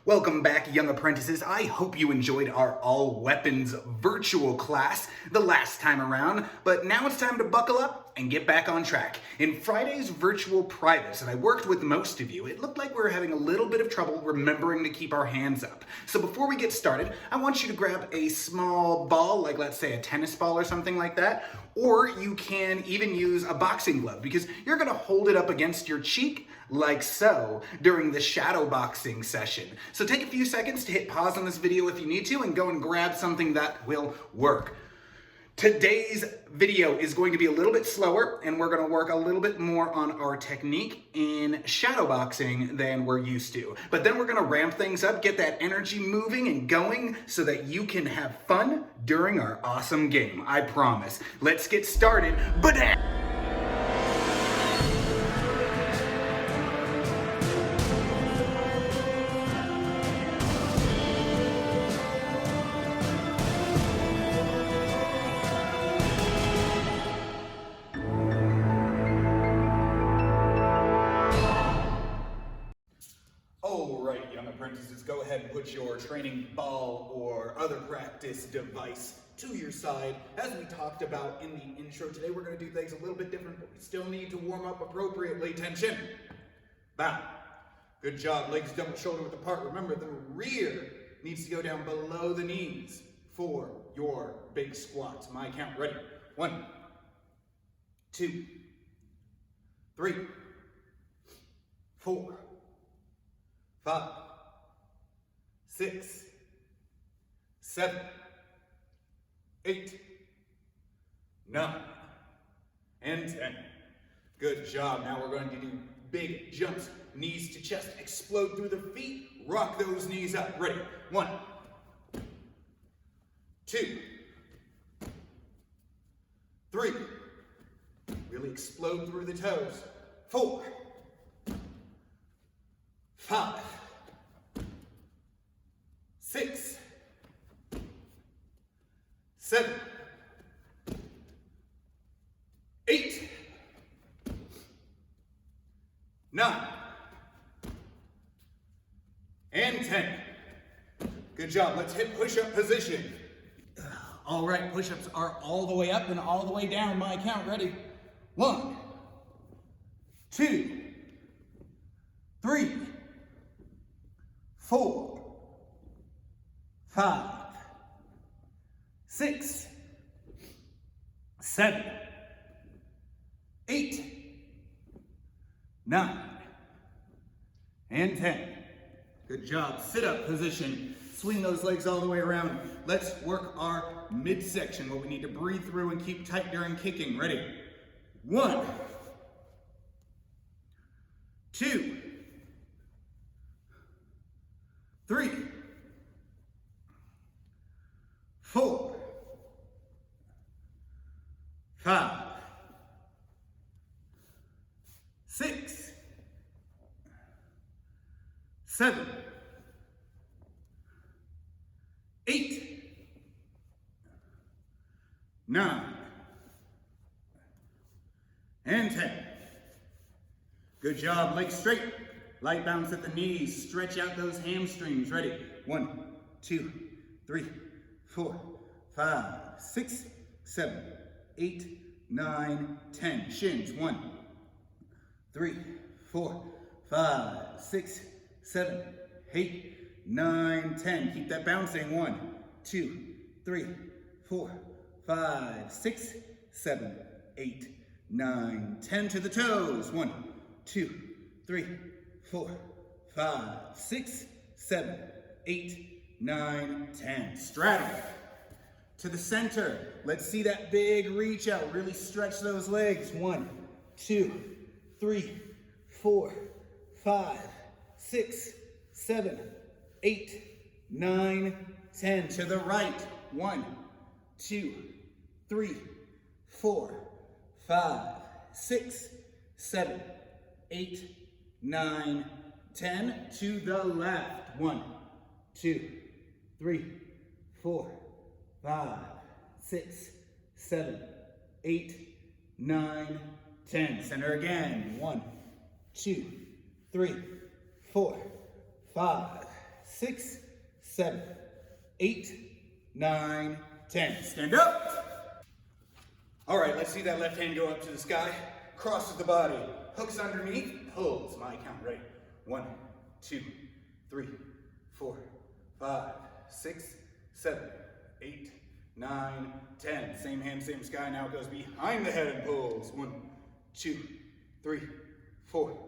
Welcome back, young apprentices. I hope you enjoyed our all-weapons virtual class the last time around, but now it's time to buckle up and get back on track. In Friday's virtual privates, and I worked with most of you, it looked like we were having a little bit of trouble remembering to keep our hands up. So before we get started, I want you to grab a small ball, like let's say a tennis ball or something like that, or you can even use a boxing glove because you're gonna hold it up against your cheek like so during the shadow boxing session. So take a few seconds to hit pause on this video if you need to and go and grab something that will work. Today's video is going to be a little bit slower and we're going to work a little bit more on our technique in shadow boxing than we're used to. But then we're going to ramp things up, get that energy moving and going so that you can have fun during our awesome game. I promise. Let's get started. Alright, young apprentices, go ahead and put your training ball or other practice device to your side. As we talked about in the intro, today we're going to do things a little bit different, but we still need to warm up appropriately. Tension. Bow. Good job. Legs double shoulder width apart. Remember, the rear needs to go down below the knees for your big squats. My count. Ready? 1, 2, 3, 4, 5, 6, 7, 8, 9, and 10. Good job. Now we're going to do big jumps. Knees to chest. Explode through the feet. Rock those knees up. Ready? 1, 2, 3. Really explode through the toes. 4, 5, 6, 7, 8, 9, and 10. Good job. Let's hit push-up position. All right, push-ups are all the way up and all the way down. My count. Ready? 1, 2, 3, 4, 5, 6, 7, 8, 9, and 10. Good job. Sit-up position. Swing those legs all the way around. Let's work our midsection, what we need to breathe through and keep tight during kicking. Ready? 1, 2, 3, 4, 5, 6, 7, 8, 9, and 10. Good job. Legs straight. Light bounce at the knees. Stretch out those hamstrings. Ready? 1, 2, 3, 4, 5, 6, 7, 8, 9, 10. Shins. 1, 3, 4, 5, 6, 7, 8, 9, 10. Keep that bouncing. 1, 2, 3, 4, 5, 6, 7, 8, 9, 10. To the toes. 1, 2, 3, 4, 5, 6, 7, 8, 9, 10. Straddle. To the center. Let's see that big reach out. Really stretch those legs. 1, 2, 3, 4, 5, 6, 7, 8, 9, 10. To the right. 1, 2, 3, 4, 5, 6, 7, 8, 9, 10. To the left. 1, 2, 3, 4, 5, 6, 7, 8, 9, 10. Center again. 1, 2, 3, 4, 5, 6, 7, 8, 9, 10. Stand up. All right, let's see that left hand go up to the sky. Crosses the body, hooks underneath, pulls. My count, ready? 1, 2, 3, 4, 5, 6, 7, 8, 9, 10. Same hand, same sky. Now it goes behind the head and pulls. 1, 2, 3, 4,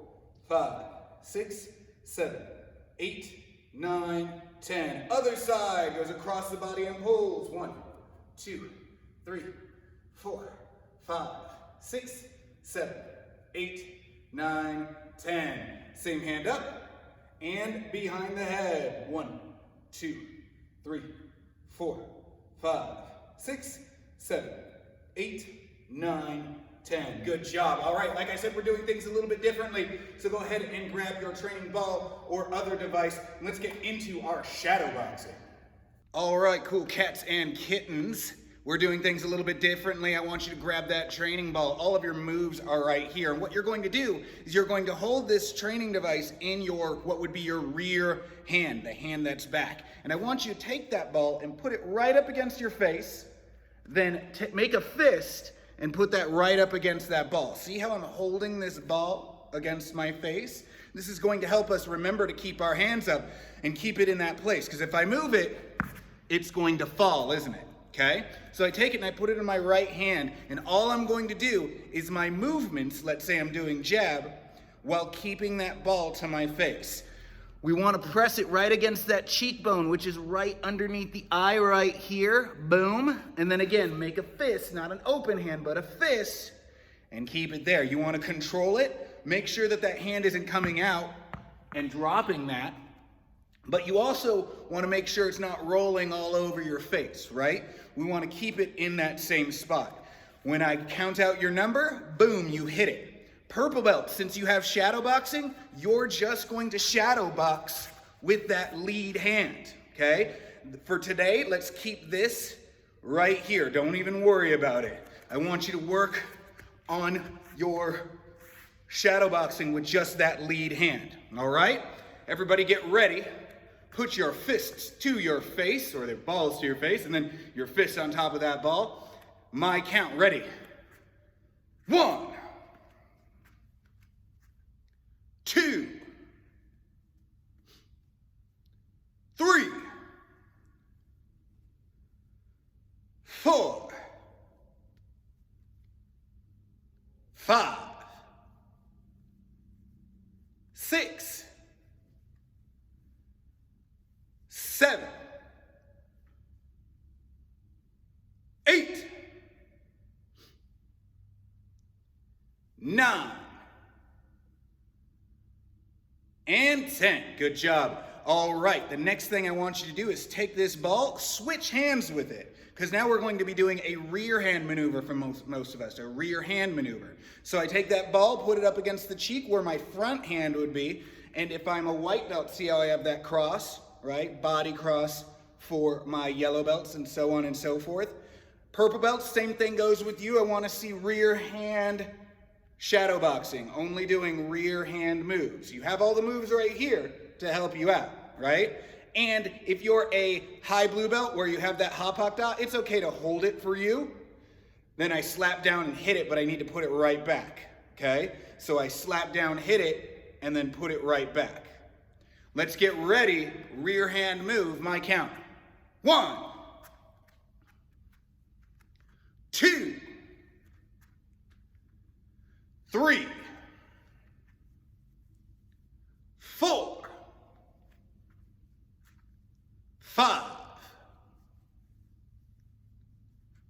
5, 6, 7, 8, 9, 10. Other side goes across the body and pulls. 1, 2, 3, 4, 5, 6, 7, 8, 9, 10. Same hand up and behind the head. 1, 2, 3, 4, 5, 6, 7, 8, 9, 10. Good job. All right, like I said, we're doing things a little bit differently. So go ahead and grab your training ball or other device. And let's get into our shadow boxing. All right, cool cats and kittens. We're doing things a little bit differently. I want you to grab that training ball. All of your moves are right here. And what you're going to do is you're going to hold this training device in your, what would be your rear hand, the hand that's back. And I want you to take that ball and put it right up against your face, then make a fist and put that right up against that ball. See how I'm holding this ball against my face? This is going to help us remember to keep our hands up and keep it in that place. Because if I move it, it's going to fall, isn't it? Okay? So I take it and I put it in my right hand, and all I'm going to do is my movements, let's say I'm doing jab, while keeping that ball to my face. We want to press it right against that cheekbone, which is right underneath the eye right here. Boom. And then again, make a fist, not an open hand, but a fist, and keep it there. You want to control it. Make sure that that hand isn't coming out and dropping that. But you also want to make sure it's not rolling all over your face, right? We want to keep it in that same spot. When I count out your number, boom, you hit it. Purple belt, since you have shadow boxing, you're just going to shadow box with that lead hand, okay? For today, let's keep this right here. Don't even worry about it. I want you to work on your shadow boxing with just that lead hand, all right? Everybody get ready. Put your fists to your face, or their balls to your face, and then your fists on top of that ball. My count, ready? 1, 2, 3, 4, 5, 6, 7, 8, 9, and 10. Good job. All right, the next thing I want you to do is take this ball, switch hands with it, because now we're going to be doing a rear hand maneuver for most of us, a rear hand maneuver. So I take that ball, put it up against the cheek where my front hand would be, and if I'm a white belt, see how I have that cross, right? Body cross for my yellow belts and so on and so forth. Purple belts, same thing goes with you. I want to see rear hand shadow boxing, only doing rear hand moves. You have all the moves right here to help you out, right? And if you're a high blue belt where you have that hop dot, it's okay to hold it for you. Then I slap down and hit it, but I need to put it right back, okay? So I slap down, hit it, and then put it right back. Let's get ready. Rear hand move, my count. 1, 2, 3, 4, 5,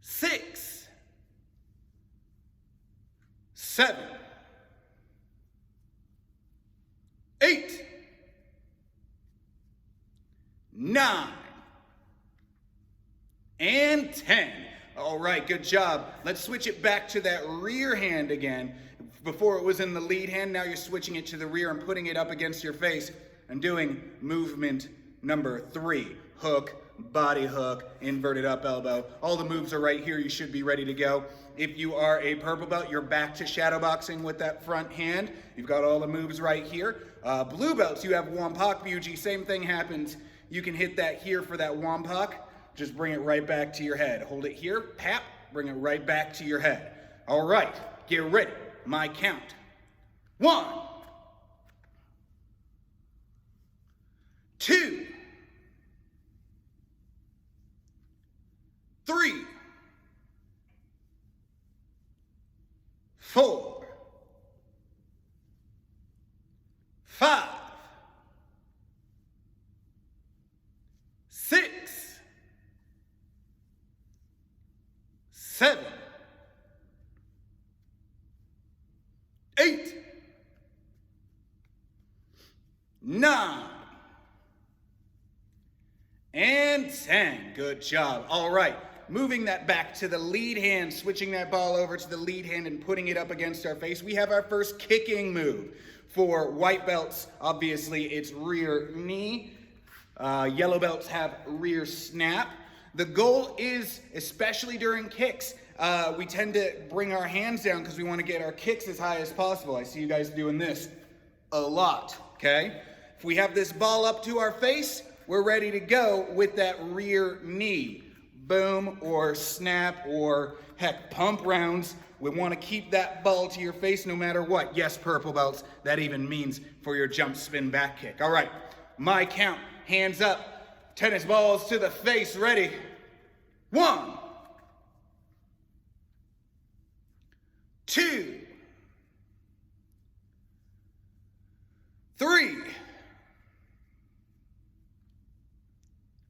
6, 7, 8, 9, and 10. All right, good job. Let's switch it back to that rear hand again. Before it was in the lead hand, now you're switching it to the rear and putting it up against your face and doing movement number 3. Hook, body hook, inverted up elbow. All the moves are right here. You should be ready to go. If you are a purple belt, you're back to shadow boxing with that front hand. You've got all the moves right here. Blue belts, you have Wampak Buji. Same thing happens. You can hit that here for that Wampak. Just bring it right back to your head. Hold it here, pap, bring it right back to your head. All right, get ready. My count. 1, 2, 3, 4, 5, 6, 7, 8, 9, and 10. Good job. All right. Moving that back to the lead hand, switching that ball over to the lead hand and putting it up against our face. We have our first kicking move. For white belts, obviously, it's rear knee. Yellow belts have rear snap. The goal is, especially during kicks, we tend to bring our hands down because we want to get our kicks as high as possible. I see you guys doing this a lot, okay? If we have this ball up to our face, we're ready to go with that rear knee. Boom, or snap, or heck, pump rounds. We want to keep that ball to your face no matter what. Yes, purple belts, that even means for your jump spin back kick. All right, my count, hands up, tennis balls to the face, ready. 1, 2, 3,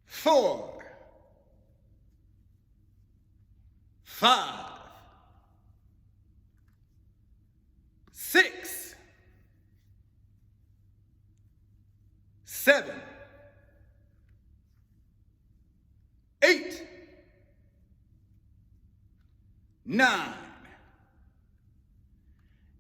4, 5, 6, 7, 8, 9,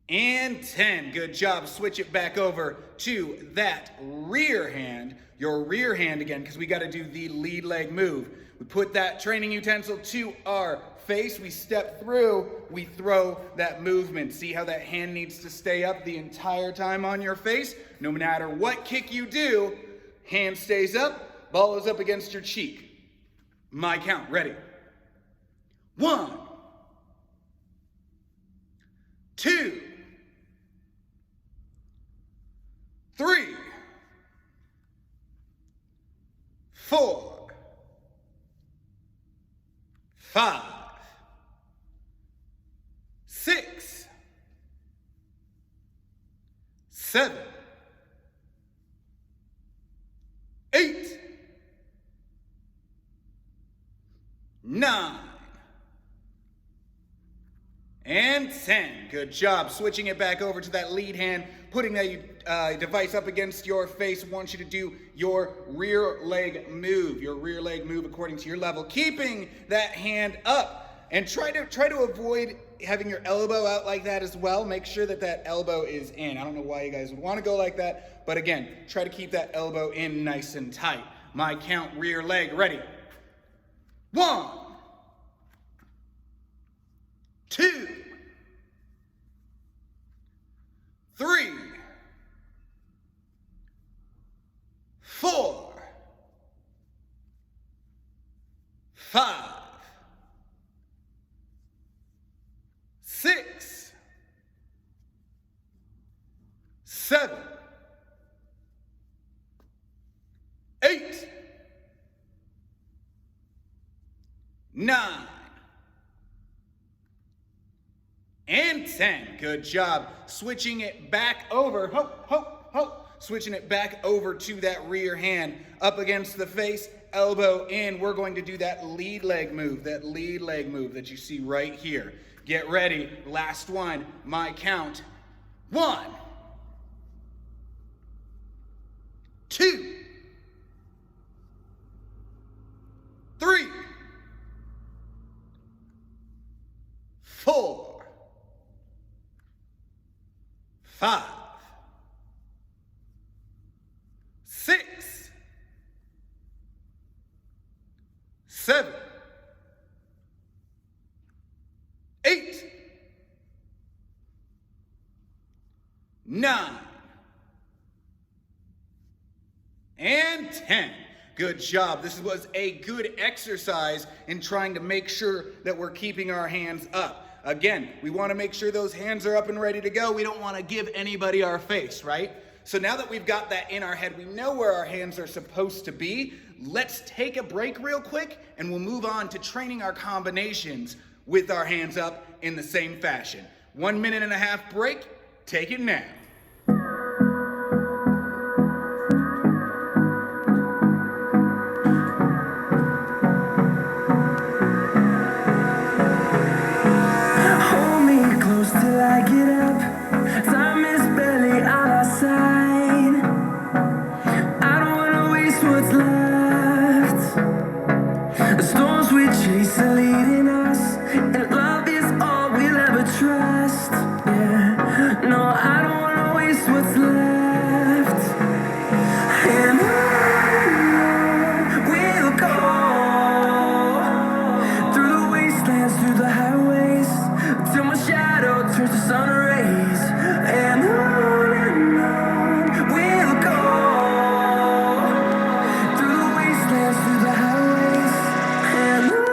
and 10. Good job. Switch it back over to that rear hand, your rear hand again, because we got to do the lead leg move. We put that training utensil to our face, we step through, we throw that movement. See how that hand needs to stay up the entire time on your face? No matter what kick you do, hand stays up, ball is up against your cheek. My count, ready. 1, 2, 3, 4, 5, 6, 7, 8, 9, and 10. Good job. Switching it back over to that lead hand, putting that device up against your face. Want you to do your rear leg move according to your level, keeping that hand up. And try to avoid having your elbow out like that as well. Make sure that that elbow is in. I don't know why you guys would want to go like that, but again, try to keep that elbow in nice and tight. My count, rear leg, ready. 1, 2, 3, 4, 5, 6, 7, 8, 9, and 10. Good job. Switching it back over. Switching it back over to that rear hand. Up against the face, elbow in. We're going to do that lead leg move that you see right here. Get ready. Last one. My count. 1, 2, 3, 4, 5, 6, 7, 8, 9, and 10. Good job. This was a good exercise in trying to make sure that we're keeping our hands up. Again, we want to make sure those hands are up and ready to go. We don't want to give anybody our face, right? So now that we've got that in our head, we know where our hands are supposed to be. Let's take a break real quick and we'll move on to training our combinations with our hands up in the same fashion. 1.5 minute break. Take it now. Till I get up, time is barely on our side. I don't wanna waste what's left. The storms we chase are leading us, and love is all we'll ever trust. Yeah, no, I don't wanna waste what's left. And on we'll go, through the wastelands, through the highways, till my shadow turns to sun rays. And on we'll go, through the wastelands, through the highways. And on we'll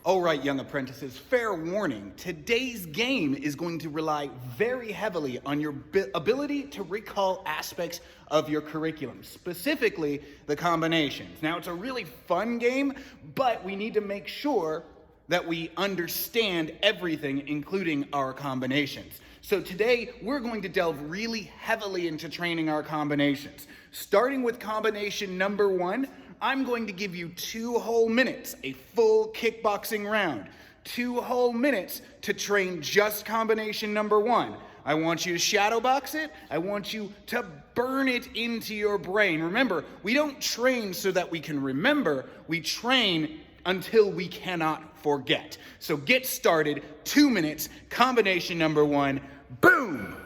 Alright, young apprentices, fair warning. Today's game is going to rely very heavily on your ability to recall aspects of your curriculum, specifically the combinations. Now, it's a really fun game, but we need to make sure that we understand everything, including our combinations. So today, we're going to delve really heavily into training our combinations. Starting with combination number 1, I'm going to give you 2 whole minutes, a full kickboxing round. 2 whole minutes to train just combination number 1. I want you to shadow box it. I want you to burn it into your brain. Remember, we don't train so that we can remember. We train until we cannot forget. So get started. 2 minutes, combination number 1. Boom!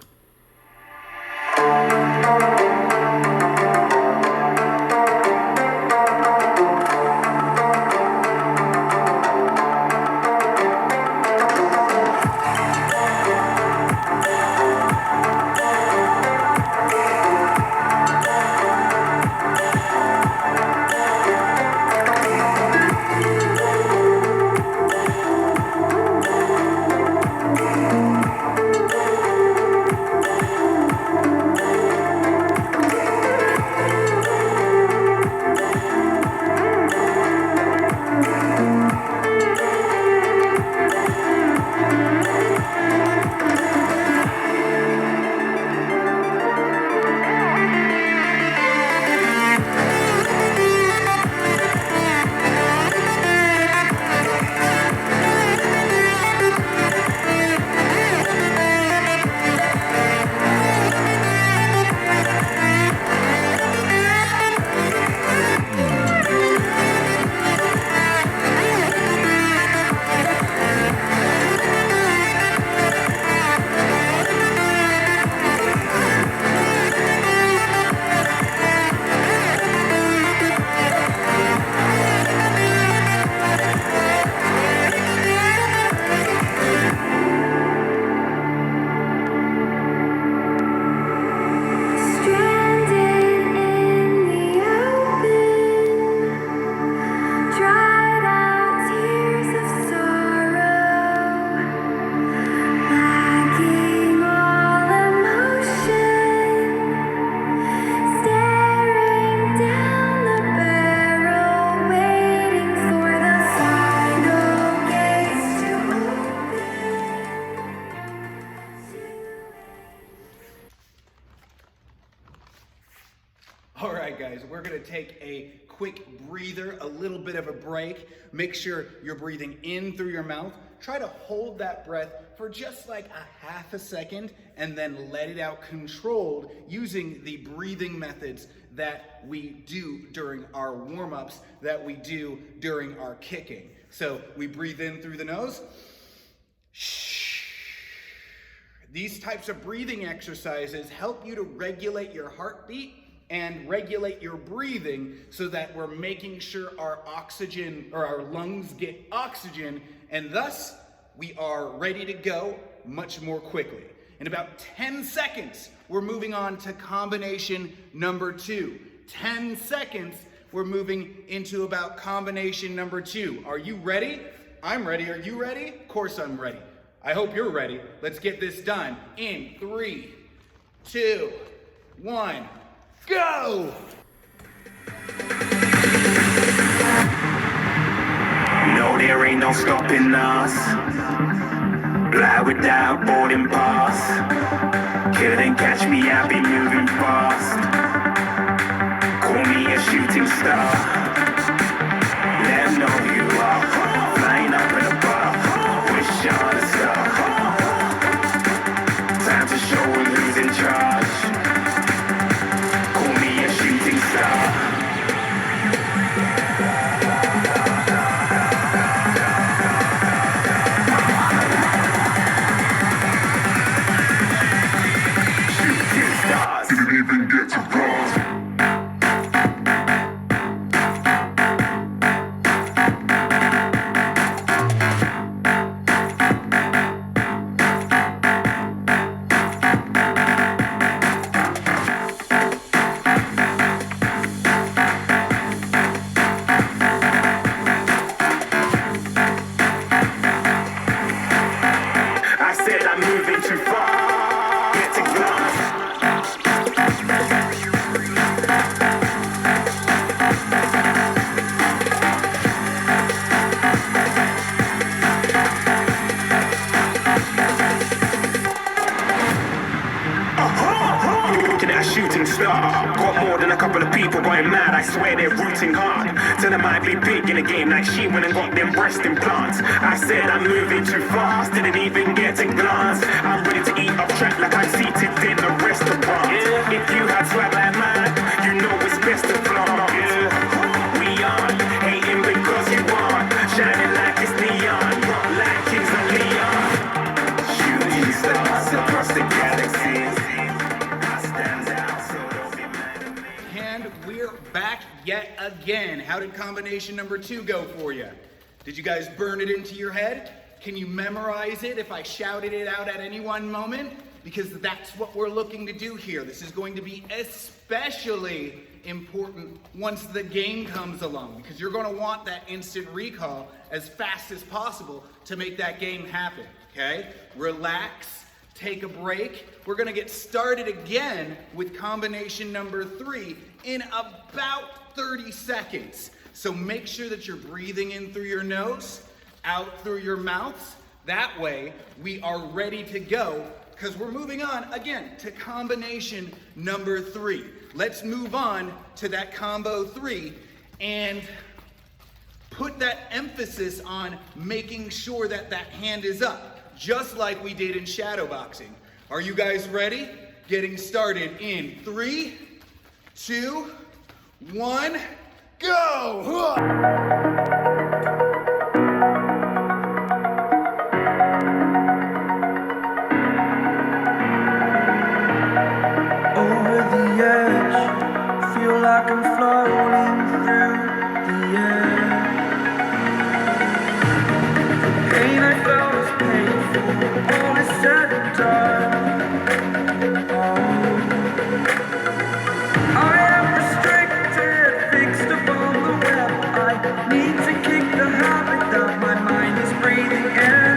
All right, guys, we're gonna take a quick breather, a little bit of a break. Make sure you're breathing in through your mouth. Try to hold that breath for just like a half a second and then let it out controlled using the breathing methods that we do during our warm-ups, that we do during our kicking. So we breathe in through the nose. These types of breathing exercises help you to regulate your heartbeat and regulate your breathing so that we're making sure our oxygen or our lungs get oxygen, and thus we are ready to go much more quickly. In about 10 seconds, we're moving on to combination number 2. 10 seconds, we're moving into about combination number 2. Are you ready? I'm ready. Are you ready? Of course I'm ready. I hope you're ready. Let's get this done in 3, 2, 1. Go! No, there ain't no stopping us. Fly without boarding pass. Couldn't catch me, I be moving fast. Call me a shooting star. Let 'em know who you are. Flying up in a bar. Wish on a star. Time to show 'em who's in charge. Shooting star. Shooting stars. Didn't even get to cross. Shooting star. Got more than a couple of people going mad, I swear they're rooting hard. Tell them I be big in the game like she went and got them breast implants. I said I'm moving too fast, didn't even get a glance. I'm ready to eat off track like I'm seated in a restaurant. If you had swag like mine, you know it's best to flaunt. We aren't hating because you aren't shining like it's neon, like Kings of Leon. Shooting stars across the galaxy. We're back yet again. How did combination number 2 go for you? Did you guys burn it into your head? Can you memorize it if I shouted it out at any one moment? Because that's what we're looking to do here. This is going to be especially important once the game comes along, because you're going to want that instant recall as fast as possible to make that game happen, okay? Relax. Take a break. We're gonna get started again with combination number 3 in about 30 seconds. So make sure that you're breathing in through your nose, out through your mouth. That way we are ready to go, because we're moving on again to combination number 3. Let's move on to that combo 3 and put that emphasis on making sure that that hand is up, just like we did in shadow boxing. Are you guys ready? Getting started in 3, 2, 1, go! Over the edge, feel like I'm floating through the air. The pain I felt is painful, all is said and done. I am restricted, fixed upon the web. I need to kick the habit that my mind is breathing in.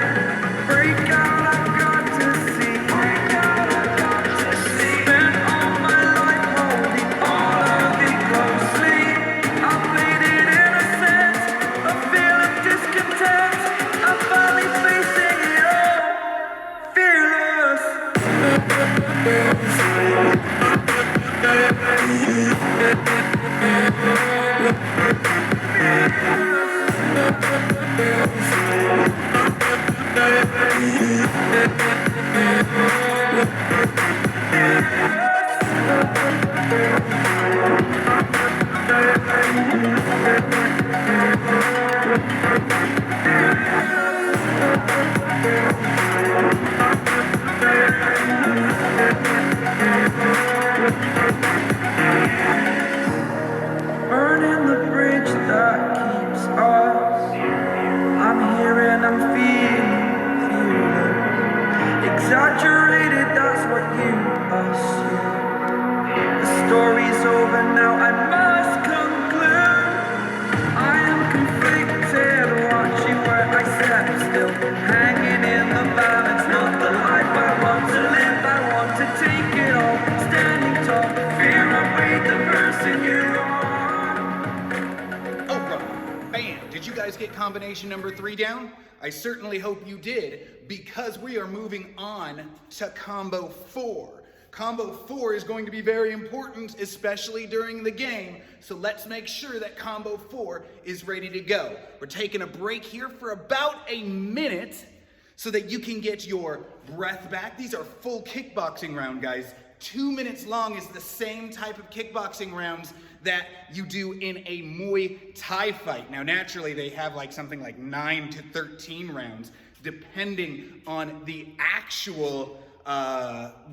Break out, I've got to see. Break out, I've got to see. Spent all my life holding all of it closely. get combination number 3 down? I certainly hope you did, because we are moving on to combo 4. Combo 4 is going to be very important, especially during the game, so let's make sure that combo 4 is ready to go. We're taking a break here for about a minute so that you can get your breath back. These are full kickboxing round, guys. 2 minutes long is the same type of kickboxing rounds that you do in a Muay Thai fight. Now, naturally, they have like something like 9 to 13 rounds, depending on the actual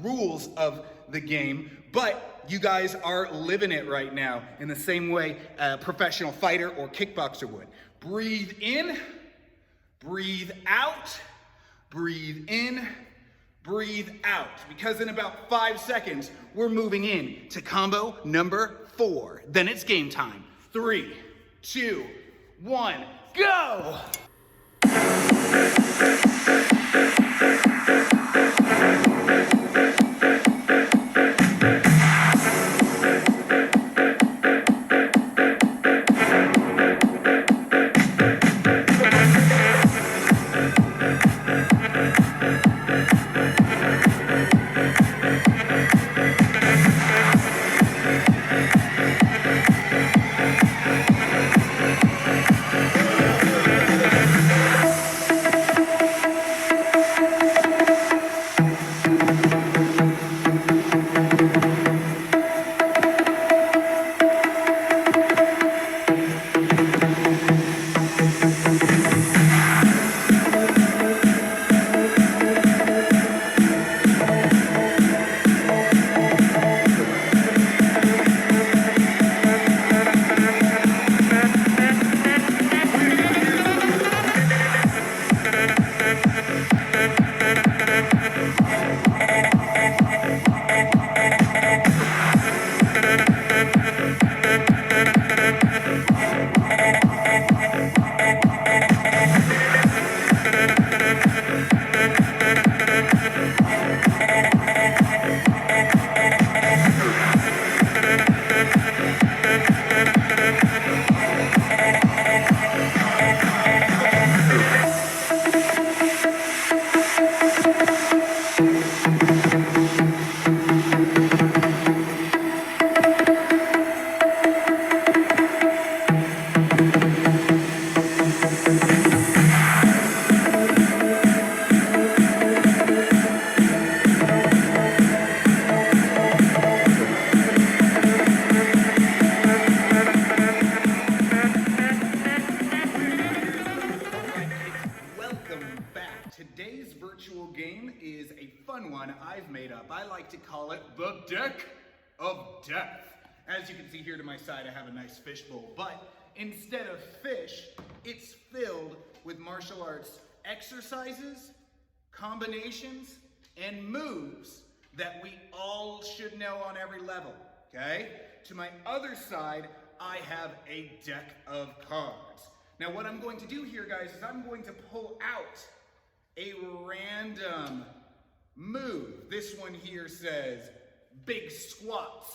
rules of the game, but you guys are living it right now in the same way a professional fighter or kickboxer would. Breathe in, breathe out, breathe in, breathe out, because in about 5 seconds, we're moving in to combo number 4. Then it's game time. 3, 2, 1, go! Today's virtual game is a fun one I've made up. I like to call it the Deck of Death. As you can see here to my side, I have a nice fishbowl, but instead of fish, it's filled with martial arts exercises, combinations, and moves that we all should know on every level, okay? To my other side, I have a deck of cards. Now what I'm going to do here, guys, is I'm going to pull out a random move. This one here says big squats.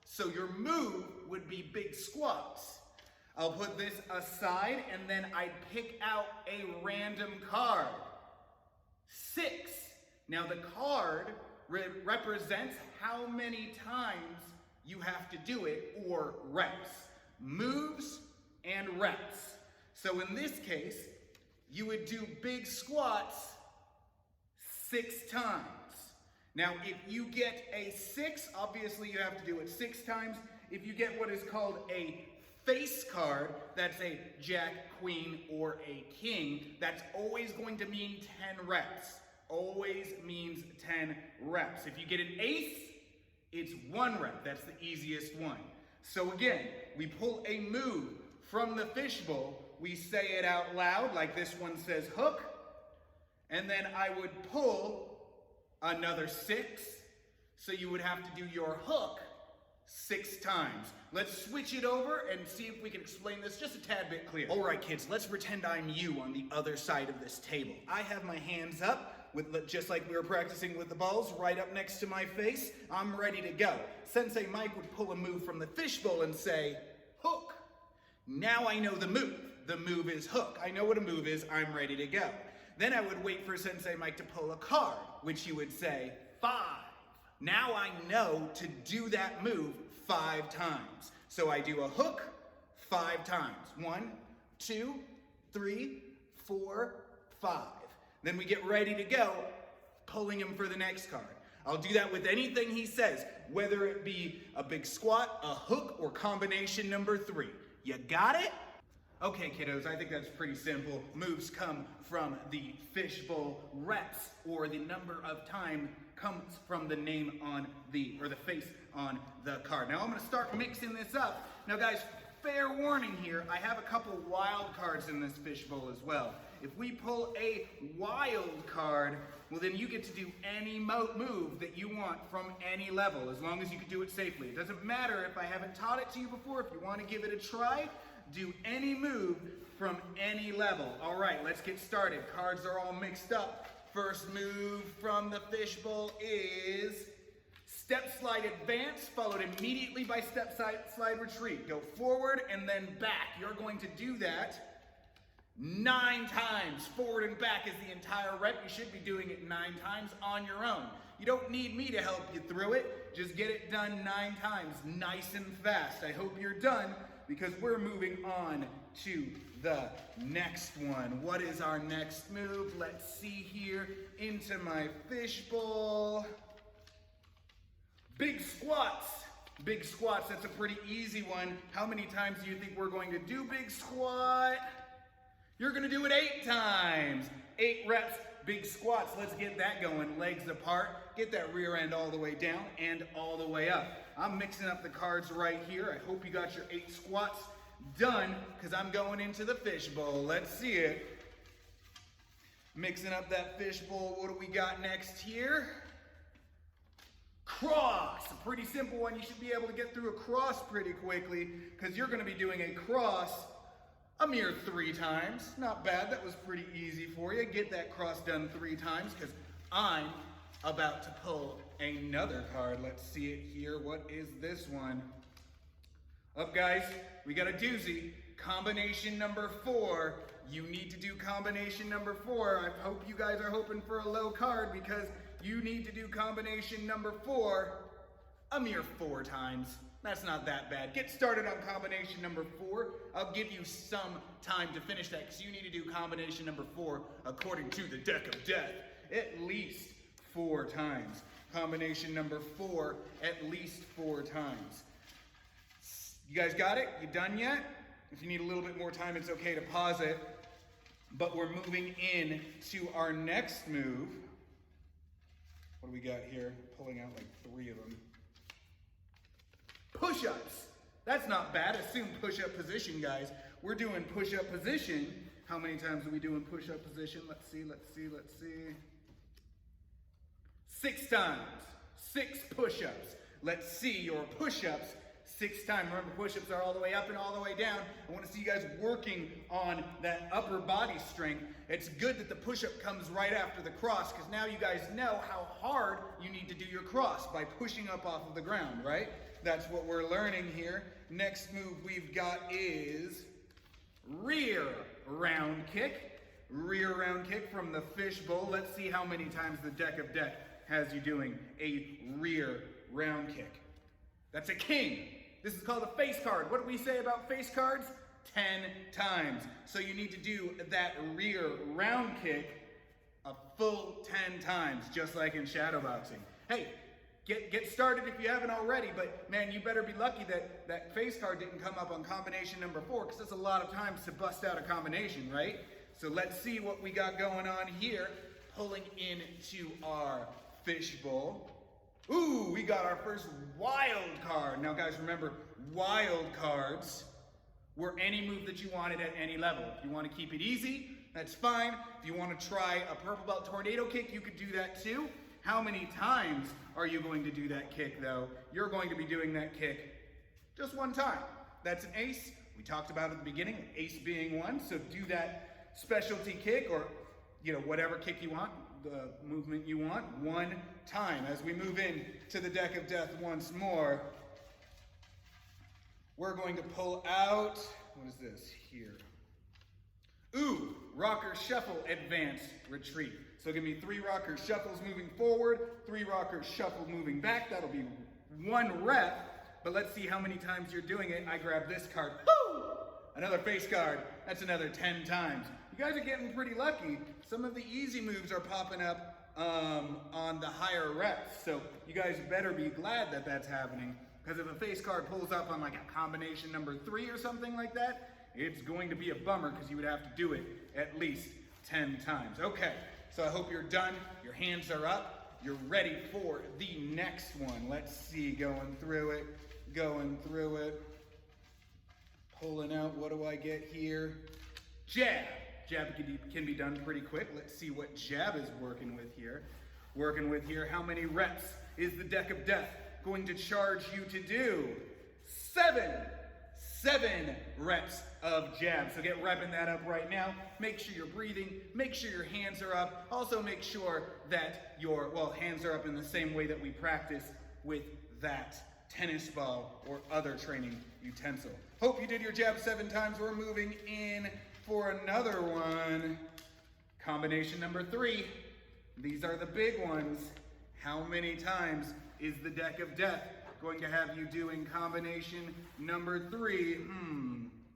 So your move would be big squats. I'll put this aside and then I'd pick out a random card. 6. Now the card represents how many times you have to do it, or reps. Moves and reps. So in this case, you would do big squats 6 times. Now, if you get a 6, obviously you have to do it 6 times. If you get what is called a face card, that's a jack, queen, or a king, that's always going to mean 10 reps. Always means 10 reps. If you get an ace, it's 1 rep. That's the easiest one. So again, we pull a move from the fishbowl, we say it out loud, like this one says hook, and then I would pull another 6, so you would have to do your hook 6 times. Let's switch it over and see if we can explain this just a tad bit clearer. All right, kids, let's pretend I'm you on the other side of this table. I have my hands up, just like we were practicing with the balls, right up next to my face. I'm ready to go. Sensei Mike would pull a move from the fishbowl and say, hook. Now I know the move. The move is hook. I know what a move is. I'm ready to go. Then I would wait for Sensei Mike to pull a card, which he would say 5. Now I know to do that move 5 times. So I do a hook 5 times. 1, 2, 3, 4, 5. Then we get ready to go, pulling him for the next card. I'll do that with anything he says, whether it be a big squat, a hook, or combination number 3. You got it? Okay, kiddos, I think that's pretty simple. Moves come from the fishbowl. Reps, or the number of time, comes from the name on the, or the face on the card. Now I'm gonna start mixing this up. Now guys, fair warning here, I have a couple wild cards in this fishbowl as well. If we pull a wild card, well then you get to do any move that you want from any level, as long as you can do it safely. It doesn't matter if I haven't taught it to you before. If you want to give it a try, do any move from any level. All right, let's get started. Cards are all mixed up. First move from the fishbowl is step slide advance, followed immediately by step slide retreat. Go forward and then back. You're going to do that 9 times. Forward and back is the entire rep. You should be doing it 9 times on your own. You don't need me to help you through it. Just get it done 9 times, nice and fast. I hope you're done, because we're moving on to the next one. What is our next move? Let's see here. Into my fishbowl. Big squats. Big squats, that's a pretty easy one. How many times do you think we're going to do big squat? You're gonna do it 8 times. 8 reps, big squats. Let's get that going. Legs apart. Get that rear end all the way down and all the way up. I'm mixing up the cards right here. I hope you got your 8 squats done, because I'm going into the fishbowl. Let's see it. Mixing up that fishbowl. What do we got next here? Cross. A pretty simple one. You should be able to get through a cross pretty quickly, because you're gonna be doing a cross a mere 3 times. Not bad, that was pretty easy for you. Get that cross done 3 times, because I'm about to pull another card. Let's see it here. What is this one? Up guys, we got a doozy. Combination number 4. You need to do combination number 4. I hope you guys are hoping for a low card, because you need to do combination number 4 a mere 4 times. That's not that bad. Get started on combination number 4. I'll give you some time to finish that, because you need to do combination number 4 according to the deck of death at least 4 times. Combination number 4 at least 4 times. You guys got it? You done yet? If you need a little bit more time, it's okay to pause it. But we're moving in to our next move. What do we got here? Pulling out like 3 of them. Push-ups. That's not bad. Assume push-up position, guys. We're doing push-up position. How many times are we doing push-up position? Let's see. 6 times. 6 push-ups. Let's see your push-ups 6 times. Remember, push-ups are all the way up and all the way down. I want to see you guys working on that upper body strength. It's good that the push-up comes right after the cross, because now you guys know how hard you need to do your cross by pushing up off of the ground, right? That's what we're learning here. Next move we've got is rear round kick. Rear round kick from the fishbowl. Let's see how many times the deck of death has you doing a rear round kick. That's a king. This is called a face card. What do we say about face cards? 10 times. So you need to do that rear round kick a full 10 times, just like in shadow boxing. Hey, get started if you haven't already, but man, you better be lucky that that face card didn't come up on combination number 4, because that's a lot of times to bust out a combination, right? So let's see what we got going on here. Pulling into our fishbowl. Ooh, we got our first wild card. Now guys, remember, wild cards were any move that you wanted at any level. If you want to keep it easy, that's fine. If you want to try a purple belt tornado kick, you could do that too. How many times are you going to do that kick though? You're going to be doing that kick just 1 time. That's an ace. We talked about at the beginning, ace being 1. So do that specialty kick, or whatever kick you want, the movement you want, 1 time. As we move in to the deck of death once more, we're going to pull out, what is this here? Ooh, rocker shuffle, advance, retreat. So give me 3 rocker shuffles moving forward, 3 rocker shuffle moving back. That'll be 1 rep, but let's see how many times you're doing it. I grab this card. Woo! Another face card. That's another 10 times. You guys are getting pretty lucky. Some of the easy moves are popping up on the higher reps, so you guys better be glad that that's happening, because if a face card pulls up on like a combination number 3 or something like that, it's going to be a bummer because you would have to do it at least 10 times. Okay, so I hope you're done. Your hands are up. You're ready for the next one. Let's see, going through it. Pulling out, what do I get here? Jab. Jab can be done pretty quick. Let's see what jab is working with here. How many reps is the deck of death going to charge you to do? 7 reps of jab. So get repping that up right now. Make sure you're breathing. Make sure your hands are up. Also make sure that your, hands are up in the same way that we practice with that tennis ball or other training utensil. Hope you did your jab 7 times. We're moving in for another one. Combination number 3. These are the big ones. How many times is the deck of death going to have you doing combination number 3?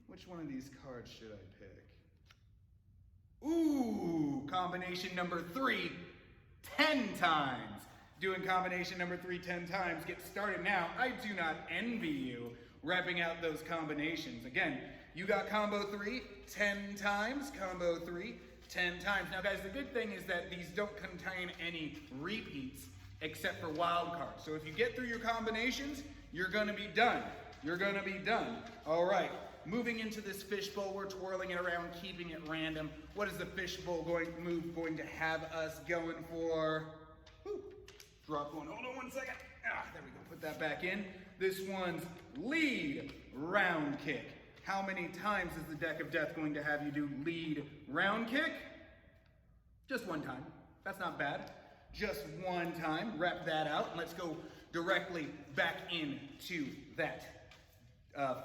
Which one of these cards should I pick? Ooh, combination number 3, 10 times. Doing combination number 3 10 times. Get started now. I do not envy you repping out those combinations. Again, you got combo 3 10 times, combo 3 10 times. Now guys, the good thing is that these don't contain any repeats except for wild cards. So if you get through your combinations, you're gonna be done. All right, moving into this fishbowl, we're twirling it around, keeping it random. What is the fishbowl move going to have us going for? Whew. Drop one, hold on 1 second. There we go, put that back in. This one's lead round kick. How many times is the deck of death going to have you do lead round kick? Just 1 time, that's not bad. Just 1 time, rep that out, and let's go directly back into that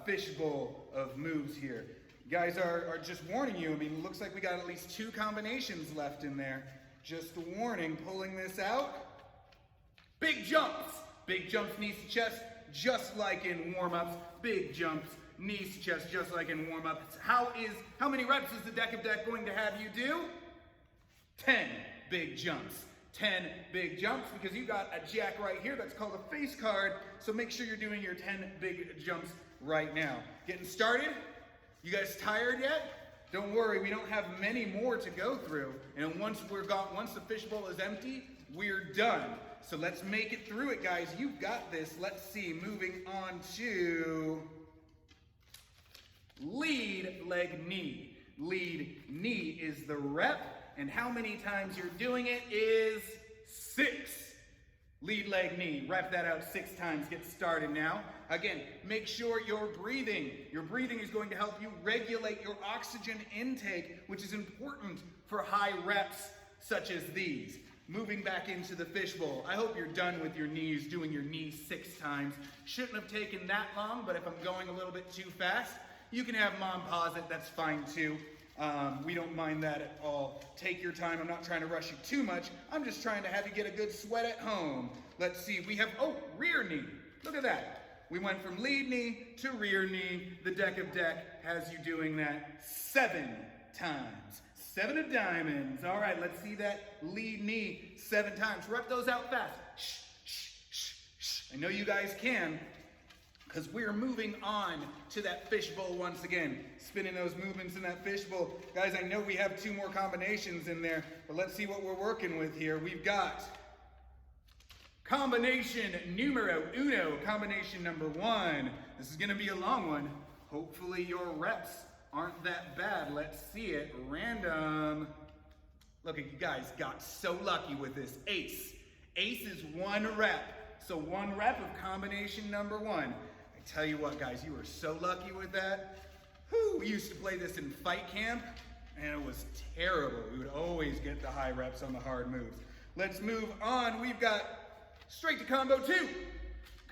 fishbowl of moves here. You guys are just warning you, I mean, it looks like we got at least 2 combinations left in there. Just a warning, pulling this out. Big jumps, knees to chest, just like in warm-ups. Big jumps, knees to chest, just like in warm-ups. How many reps is the deck of death going to have you do? 10 big jumps. 10 big jumps, because you got a jack right here that's called a face card, so make sure you're doing your 10 big jumps right now. Getting started? You guys tired yet? Don't worry, we don't have many more to go through, and once the fishbowl is empty, we're done. So let's make it through it, guys. You've got this. Let's see, moving on to lead leg knee. Lead knee is the rep, and how many times you're doing it is 6. Lead leg knee, rep that out 6 times, get started now. Again, make sure you're breathing. Your breathing is going to help you regulate your oxygen intake, which is important for high reps such as these. Moving back into the fishbowl. I hope you're done with your knees, doing your knees 6 times. Shouldn't have taken that long, but if I'm going a little bit too fast, you can have mom pause it, that's fine too. We don't mind that at all. Take your time, I'm not trying to rush you too much. I'm just trying to have you get a good sweat at home. Let's see, we have, rear knee. Look at that. We went from lead knee to rear knee. The deck of deck has you doing that 7 times. 7 of diamonds. All right, let's see that lead knee 7 times. Rep those out fast. Shh, shh, shh, shh. I know you guys can, because we're moving on to that fishbowl once again. Spinning those movements in that fishbowl. Guys, I know we have 2 more combinations in there, but let's see what we're working with here. We've got combination numero uno, combination number 1. This is gonna be a long one. Hopefully your reps aren't that bad. Let's see it. Random. Look, you guys got so lucky with this. Ace. Ace is 1 rep. So 1 rep of combination number 1. I tell you what, guys, you were so lucky with that. Whew, we used to play this in fight camp, and it was terrible. We would always get the high reps on the hard moves. Let's move on. We've got straight to combo 2.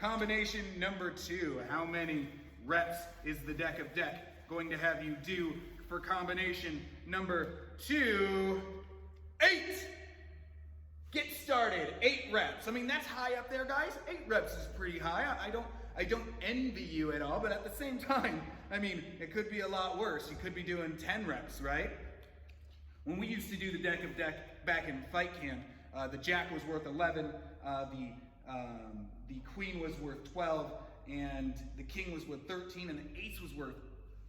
Combination number 2. How many reps is the deck of deck going to have you do for combination number 2, 8. Get started, 8 reps. I mean, that's high up there, guys. 8 reps is pretty high. I don't envy you at all, but at the same time, I mean, it could be a lot worse. You could be doing 10 reps, right? When we used to do the deck of deck back in fight camp, the jack was worth 11, the queen was worth 12, and the king was worth 13, and the ace was worth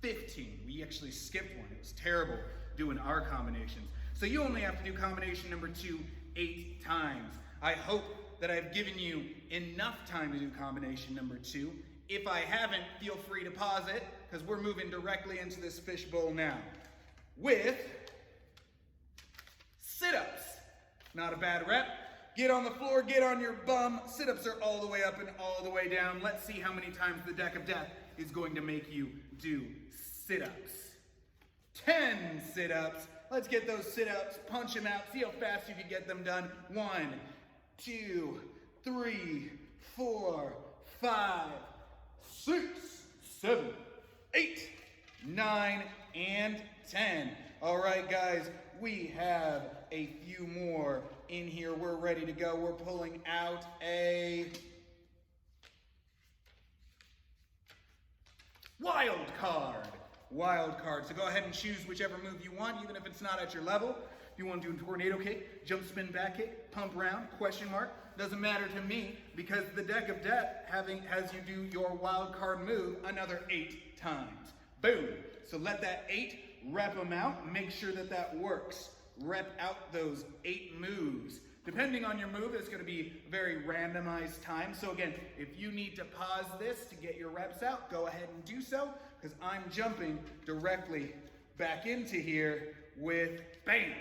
15. We actually skipped one. It was terrible doing our combinations. So you only have to do combination number 2 8 times. I hope that I've given you enough time to do combination number 2. If I haven't, feel free to pause it, because we're moving directly into this fishbowl now. With sit-ups. Not a bad rep. Get on the floor, get on your bum. Sit-ups are all the way up and all the way down. Let's see how many times the deck of death is going to make you do sit-ups. 10 sit-ups. Let's get those sit-ups, punch them out, see how fast you can get them done. 1, 2, 3, 4, 5, 6, 7, 8, 9, and 10. All right, guys, we have a few more in here. We're ready to go. We're pulling out a wild card. Wild card. So go ahead and choose whichever move you want, even if it's not at your level. If you want to do a tornado kick, jump spin back kick, pump round, question mark, doesn't matter to me, because the deck of death has you do your wild card move another 8 times. Boom. So let that 8, rep them out, make sure that that works. Rep out those 8 moves. Depending on your move, it's going to be very randomized time. So again, if you need to pause this to get your reps out, go ahead and do so, because I'm jumping directly back into here with bam.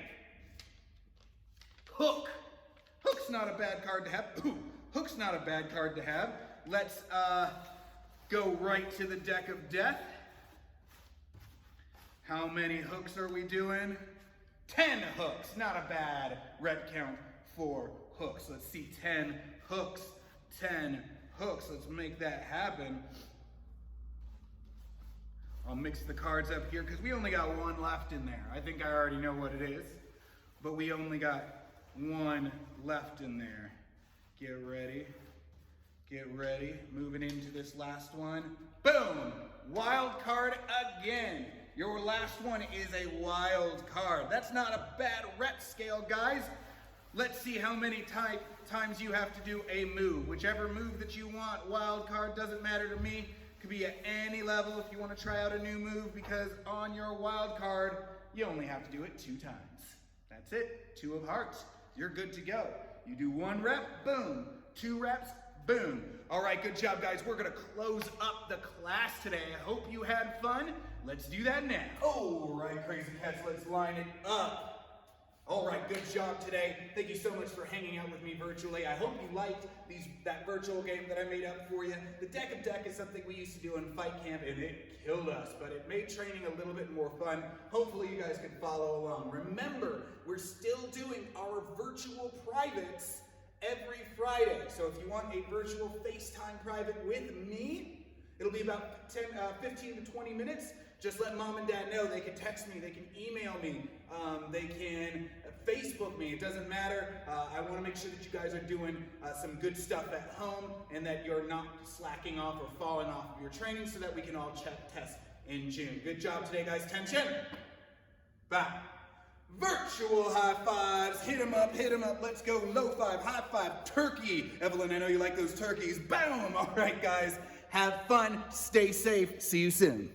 Hook. Hook's not a bad card to have. Ooh, hook's not a bad card to have. Let's go right to the deck of death. How many hooks are we doing? 10 hooks. Not a bad rep count for hooks. Let's see, 10 hooks. 10 hooks. Let's make that happen. I'll mix the cards up here because we only got 1 left in there. I think I already know what it is, but we only got 1 left in there. Get ready. Get ready. Moving into this last one. Boom! Wild card again. Your last one is a wild card. That's not a bad rep scale, guys. Let's see how many times you have to do a move. Whichever move that you want, wild card, doesn't matter to me. Could be at any level if you want to try out a new move, because on your wild card, you only have to do it 2 times. That's it. 2 of hearts. You're good to go. You do 1 rep, boom. 2 reps, boom. All right, good job, guys. We're going to close up the class today. I hope you had fun. Let's do that now. All right, Crazy Cats, let's line it up. All right, good job today. Thank you so much for hanging out with me virtually. I hope you liked that virtual game that I made up for you. The deck of deck is something we used to do in fight camp, and it killed us, but it made training a little bit more fun. Hopefully you guys can follow along. Remember, we're still doing our virtual privates every Friday. So if you want a virtual FaceTime private with me, it'll be about 15 to 20 minutes. Just let mom and dad know. They can text me, they can email me, they can Facebook me. It doesn't matter. I want to make sure that you guys are doing some good stuff at home and that you're not slacking off or falling off of your training, so that we can all test in June. Good job today, guys. Tension. Bye. Virtual high fives. Hit them up, hit them up. Let's go. Low five, high five, turkey. Evelyn, I know you like those turkeys. Boom. All right, guys. Have fun. Stay safe. See you soon.